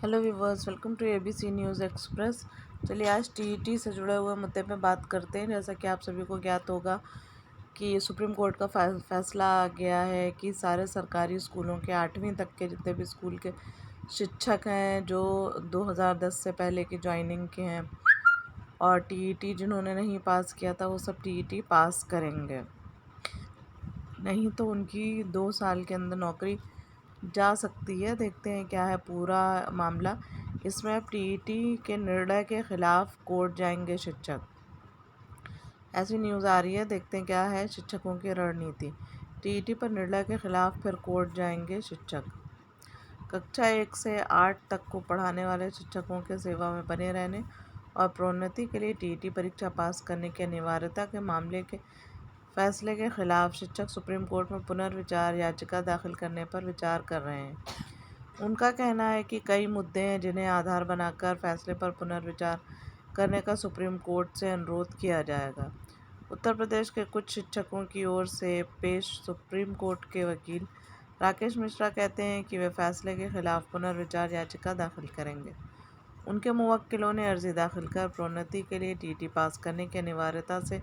Hello viewers, welcome to ABC news express. चलिए आज TET से जुड़े हुए मुद्दे पे बात करते हैं। जैसा कि आप सभी को ज्ञात होगा कि सुप्रीम कोर्ट का फैसला आ गया है कि सारे सरकारी स्कूलों के 8वीं तक के जितने भी स्कूल के शिक्षक हैं जो 2010 से पहले की ज्वाइनिंग के हैं और टीईटी जिन्होंने नहीं पास किया था वो सब टीईटी पास करेंगे, नहीं तो उनकी 2 साल के अंदर नौकरी जा सकती है। देखते हैं क्या है पूरा मामला। इसमें अब टीईटी के निर्णय के खिलाफ कोर्ट जाएंगे शिक्षक, ऐसी न्यूज़ आ रही है। देखते हैं क्या है शिक्षकों की रणनीति। टीईटी पर निर्णय के खिलाफ फिर कोर्ट जाएंगे शिक्षक। कक्षा 1 से 8 तक को पढ़ाने वाले शिक्षकों के सेवा में बने रहने और प्रोन्नति के लिए टीईटी परीक्षा पास करने की अनिवार्यता के मामले के फैसले के खिलाफ शिक्षक सुप्रीम कोर्ट में पुनर्विचार याचिका दाखिल करने पर विचार कर रहे हैं। उनका कहना है कि कई मुद्दे हैं जिन्हें आधार बनाकर फैसले पर पुनर्विचार करने का सुप्रीम कोर्ट से अनुरोध किया जाएगा। उत्तर प्रदेश के कुछ शिक्षकों की ओर से पेश सुप्रीम कोर्ट के वकील राकेश मिश्रा कहते हैं कि वे फैसले के खिलाफ पुनर्विचार याचिका दाखिल करेंगे। उनके मुवक्किलों ने अर्जी दाखिल कर प्रोन्नति के लिए टीटी पास करने की अनिवार्यता से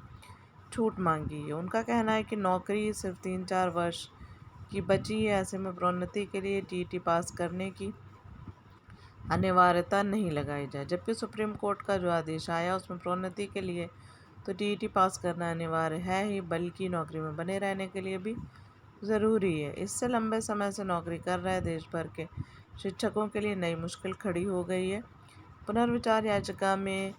छूट मांगी है। उनका कहना है कि नौकरी सिर्फ 3-4 वर्ष की बची है, ऐसे में प्रोन्नति के लिए टीटी पास करने की अनिवार्यता नहीं लगाई जाए। जबकि सुप्रीम कोर्ट का जो आदेश आया उसमें प्रोन्नति के लिए तो टीईटी पास करना अनिवार्य है ही, बल्कि नौकरी में बने रहने के लिए भी ज़रूरी है। इससे लंबे समय से नौकरी कर रहे देश भर के शिक्षकों के लिए नई मुश्किल खड़ी हो गई है। पुनर्विचार याचिका में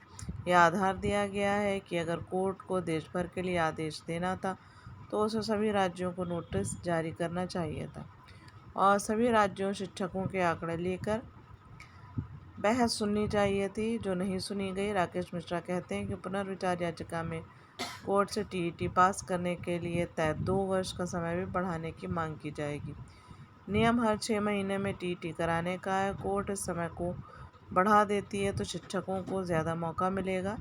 यह आधार दिया गया है कि अगर कोर्ट को देश भर के लिए आदेश देना था तो उसे सभी राज्यों को नोटिस जारी करना चाहिए था और सभी राज्यों शिक्षकों के आंकड़े लेकर बहस सुननी चाहिए थी, जो नहीं सुनी गई। राकेश मिश्रा कहते हैं कि पुनर्विचार याचिका में कोर्ट से टीईटी पास करने के लिए तय 2 वर्ष का समय भी बढ़ाने की मांग की जाएगी। नियम हर 6 महीने में टीईटी कराने का है। कोर्ट इस समय को बढ़ा देती है तो शिक्षकों को ज़्यादा मौका मिलेगा।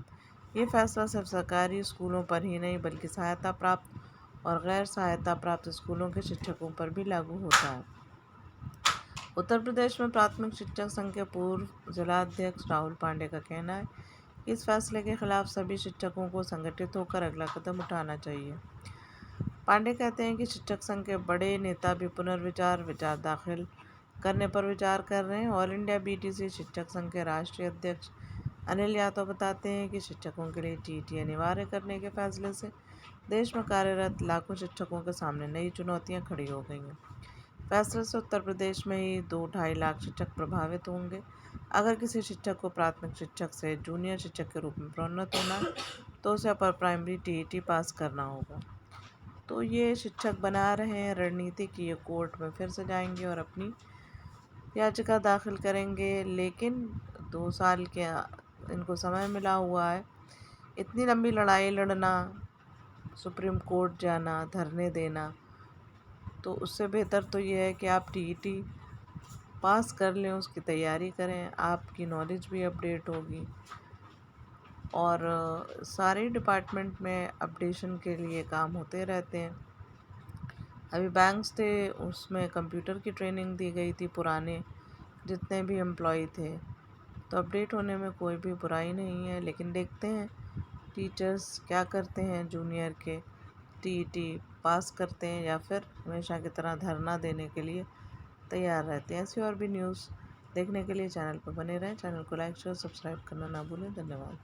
ये फैसला सिर्फ सरकारी स्कूलों पर ही नहीं बल्कि सहायता प्राप्त और गैर सहायता प्राप्त स्कूलों के शिक्षकों पर भी लागू होता है। उत्तर प्रदेश में प्राथमिक शिक्षक संघ के पूर्व जिलाध्यक्ष राहुल पांडे का कहना है कि इस फैसले के खिलाफ सभी शिक्षकों को संगठित होकर अगला कदम उठाना चाहिए। पांडे कहते हैं कि शिक्षक संघ के बड़े नेता भी विचार दाखिल करने पर विचार कर रहे हैं। ऑल इंडिया बीटीसी शिक्षक संघ के राष्ट्रीय अध्यक्ष अनिल यादव बताते हैं कि शिक्षकों के लिए टीईटी अनिवार्य करने के फैसले से देश में कार्यरत लाखों शिक्षकों के सामने नई चुनौतियां खड़ी हो गई हैं। फैसले से उत्तर प्रदेश में ही 2-2.5 लाख शिक्षक प्रभावित होंगे। अगर किसी शिक्षक को प्राथमिक शिक्षक से जूनियर शिक्षक के रूप में प्रोन्नत होना तो उसे अपर प्राइमरी टीईटी पास करना होगा। तो ये शिक्षक बना रहे हैं रणनीति की ये कोर्ट में फिर से जाएंगे और अपनी याचिका दाखिल करेंगे, लेकिन 2 साल के इनको समय मिला हुआ है। इतनी लंबी लड़ाई लड़ना, सुप्रीम कोर्ट जाना, धरने देना, तो उससे बेहतर तो ये है कि आप टीईटी पास कर लें, उसकी तैयारी करें, आपकी नॉलेज भी अपडेट होगी और सारे डिपार्टमेंट में अपडेशन के लिए काम होते रहते हैं। अभी बैंक्स थे उसमें कंप्यूटर की ट्रेनिंग दी गई थी पुराने जितने भी एम्प्लॉय थे, तो अपडेट होने में कोई भी बुराई नहीं है। लेकिन देखते हैं टीचर्स क्या करते हैं, जूनियर के टीईटी पास करते हैं या फिर हमेशा की तरह धरना देने के लिए तैयार रहते हैं। ऐसी और भी न्यूज़ देखने के लिए चैनल पर बने रहें। चैनल को लाइक शेयर सब्सक्राइब करना ना भूलें। धन्यवाद।